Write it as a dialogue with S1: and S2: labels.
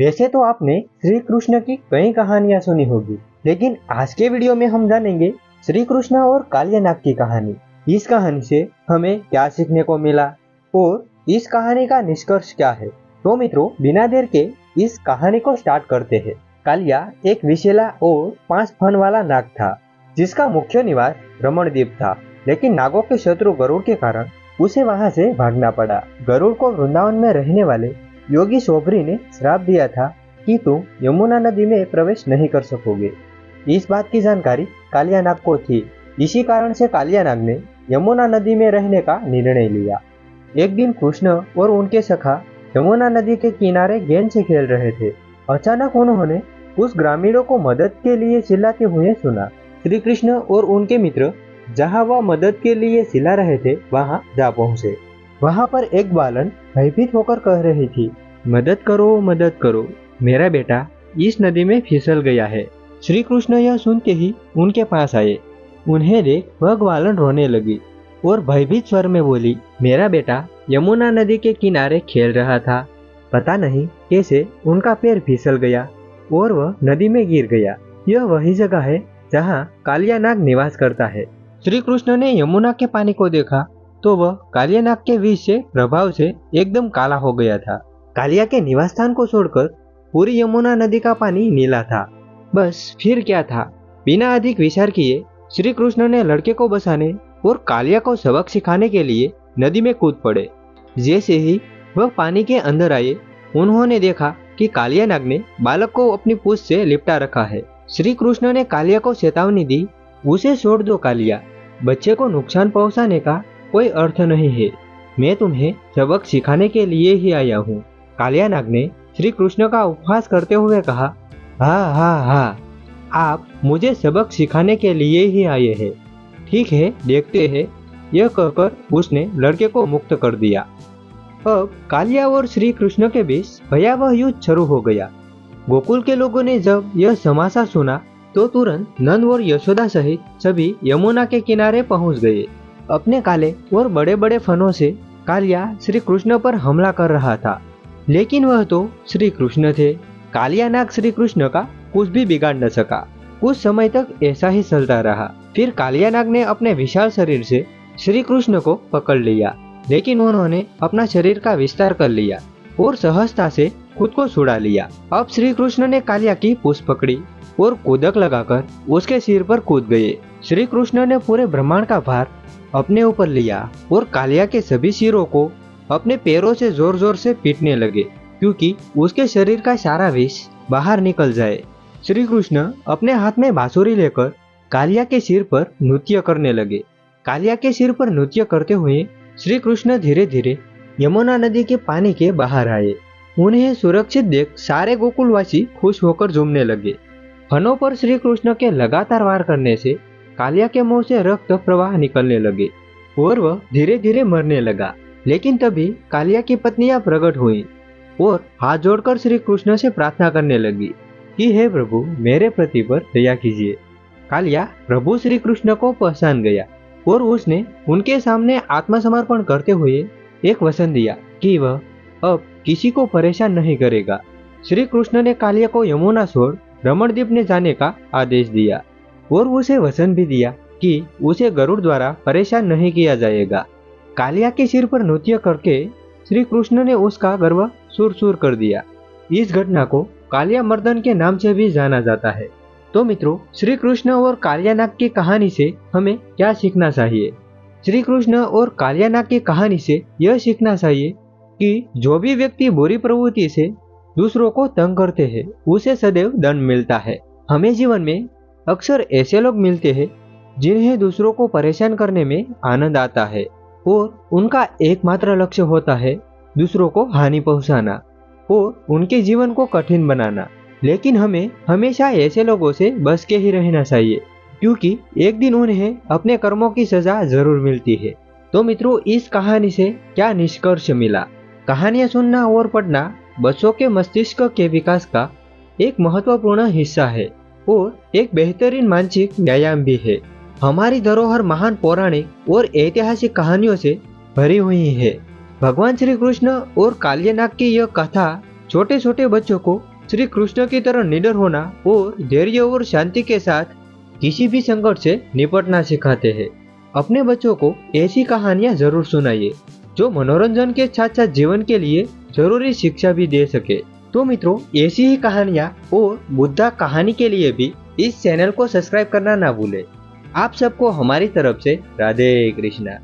S1: वैसे तो आपने श्री कृष्ण की कई कहानियां सुनी होगी, लेकिन आज के वीडियो में हम जानेंगे श्री कृष्ण और कालिया नाग की कहानी। इस कहानी से हमें क्या सीखने को मिला और इस कहानी का निष्कर्ष क्या है। तो मित्रों, बिना देर के इस कहानी को स्टार्ट करते हैं। कालिया एक विषैला और 5 फन वाला नाग था, जिसका मुख्य निवास रमणद्वीप था। लेकिन नागों के शत्रु गरुड़ के कारण उसे वहां से भागना पड़ा। गरुड़ को वृंदावन में रहने वाले योगी शोभरी ने श्राप दिया था कि तुम यमुना नदी में प्रवेश नहीं कर सकोगे। इस बात की जानकारी कालिया नाग को थी। इसी कारण से कालिया नाग ने यमुना नदी में रहने का निर्णय लिया। एक दिन कृष्ण और उनके सखा यमुना नदी के किनारे गेंद से खेल रहे थे। अचानक उन्होंने कुछ ग्रामीणों को मदद के लिए चिल्लाते हुए सुना। श्री कृष्ण और उनके मित्र जहां वह मदद के लिए चिल्ला रहे थे वहां जा पहुंचे। वहां पर एक बालन भयभीत होकर कह रही थी, मदद करो, मेरा बेटा इस नदी में फिसल गया है। श्री कृष्ण यह सुनते ही उनके पास आए। उन्हें देख वह ग्वालन रोने लगी और भयभीत स्वर में बोली, मेरा बेटा यमुना नदी के किनारे खेल रहा था, पता नहीं कैसे उनका पैर फिसल गया और वह नदी में गिर गया। यह वही जगह है जहाँ कालिया नाग निवास करता है। श्री कृष्ण ने यमुना के पानी को देखा तो वह कालिया नाग के विष से प्रभाव से एकदम काला हो गया था। कालिया के निवास स्थान को छोड़कर पूरी यमुना नदी का पानी नीला था। बस फिर क्या था, बिना अधिक विचार किए श्री कृष्ण ने लड़के को बचाने और कालिया को सबक सिखाने के लिए नदी में कूद पड़े। जैसे ही वह पानी के अंदर आए, उन्होंने देखा कि कालिया नाग ने बालक को अपनी पूंछ से लिपटा रखा है। श्री कृष्ण ने कालिया को चेतावनी दी, उसे छोड़ दो कालिया, बच्चे को नुकसान पहुंचाने का कोई अर्थ नहीं है। मैं तुम्हें सबक सिखाने के लिए ही आया हूँ। कालिया नाग ने श्री कृष्ण का उपहास करते हुए कहा, हाँ, आप मुझे सबक सिखाने के लिए ही आए हैं। ठीक है, देखते हैं। यह कहकर उसने लड़के को मुक्त कर दिया। अब कालिया और श्री कृष्ण के बीच भयावह युद्ध शुरू हो गया। गोकुल के लोगों ने जब यह समाचार सुना तो तुरंत नंद और यशोदा सहित सभी यमुना के किनारे पहुंच गए। अपने काले और बड़े बड़े फनों से कालिया श्री कृष्ण पर हमला कर रहा था, लेकिन वह तो श्री कृष्ण थे। कालिया नाग श्री कृष्ण का कुछ भी बिगाड़ न सका। कुछ समय तक ऐसा ही चलता रहा। फिर कालिया नाग ने अपने विशाल शरीर से श्री कृष्ण को पकड़ लिया, लेकिन उन्होंने अपना शरीर का विस्तार कर लिया और सहजता से खुद को छुड़ा लिया। अब श्री कृष्ण ने कालिया की पूंछ पकड़ी और कूदक लगाकर उसके सिर पर कूद गए। श्री कृष्ण ने पूरे ब्रह्मांड का भार अपने ऊपर लिया और कालिया के सभी सिरों को अपने पैरों से जोर जोर से पीटने लगे, क्योंकि उसके शरीर का सारा विष बाहर निकल जाए। श्री कृष्ण अपने हाथ में बांसुरी लेकर कालिया के सिर पर नृत्य करने लगे। कालिया के सिर पर नृत्य करते हुए श्री कृष्ण धीरे धीरे यमुना नदी के पानी के बाहर आए। उन्हें सुरक्षित देख सारे गोकुलवासी खुश होकर झूमने लगे। फनों पर श्री कृष्ण के लगातार वार करने से कालिया के मुंह से रक्त प्रवाह निकलने लगे और वह धीरे धीरे मरने लगा। लेकिन तभी कालिया की पत्नियां प्रकट हुई और हाथ जोड़कर श्री कृष्ण से प्रार्थना करने लगी कि हे प्रभु, मेरे पति पर दया कीजिए। कालिया प्रभु श्री कृष्ण को पहचान गया और उसने उनके सामने आत्मसमर्पण करते हुए एक वचन दिया कि वह अब किसी को परेशान नहीं करेगा। श्री कृष्ण ने कालिया को यमुना छोड़ रमणद्वीप ने जाने का आदेश दिया और उसे वचन भी दिया कि उसे गरुड़ द्वारा परेशान नहीं किया जाएगा। कालिया के सिर पर नृत्य करके श्री कृष्ण ने उसका गर्व सुर कर दिया। इस घटना को कालिया मर्दन के नाम से भी जाना जाता है। तो मित्रों, श्री कृष्ण और कालिया नाग की कहानी से हमें क्या सीखना चाहिए? श्री कृष्ण और कालिया नाग की कहानी से यह सीखना चाहिए कि जो भी व्यक्ति बुरी प्रवृत्ति से दूसरों को तंग करते हैं, उसे सदैव दंड मिलता है। हमें जीवन में अक्सर ऐसे लोग मिलते हैं जिन्हें दूसरों को परेशान करने में आनंद आता है और उनका एकमात्र लक्ष्य होता है दूसरों को हानि पहुंचाना और उनके जीवन को कठिन बनाना। लेकिन हमें हमेशा ऐसे लोगों से बच के ही रहना चाहिए, क्योंकि एक दिन उन्हें अपने कर्मों की सजा जरूर मिलती है। तो मित्रों, इस कहानी से क्या निष्कर्ष मिला? कहानियां सुनना और पढ़ना बच्चों के मस्तिष्क के विकास का एक महत्वपूर्ण हिस्सा है और एक बेहतरीन मानसिक व्यायाम भी है। हमारी धरोहर महान पौराणिक और ऐतिहासिक कहानियों से भरी हुई है। भगवान श्री कृष्ण और कालिया नाग की यह कथा छोटे छोटे बच्चों को श्री कृष्ण की तरह निडर होना और धैर्य और शांति के साथ किसी भी संकट से निपटना सिखाते हैं। अपने बच्चों को ऐसी कहानियां जरूर सुनाइए जो मनोरंजन के साथ साथ जीवन के लिए जरूरी शिक्षा भी दे सके। तो मित्रों, ऐसी ही कहानियां और बुद्धा कहानी के लिए भी इस चैनल को सब्सक्राइब करना ना भूले। आप सबको हमारी तरफ से राधे कृष्णा।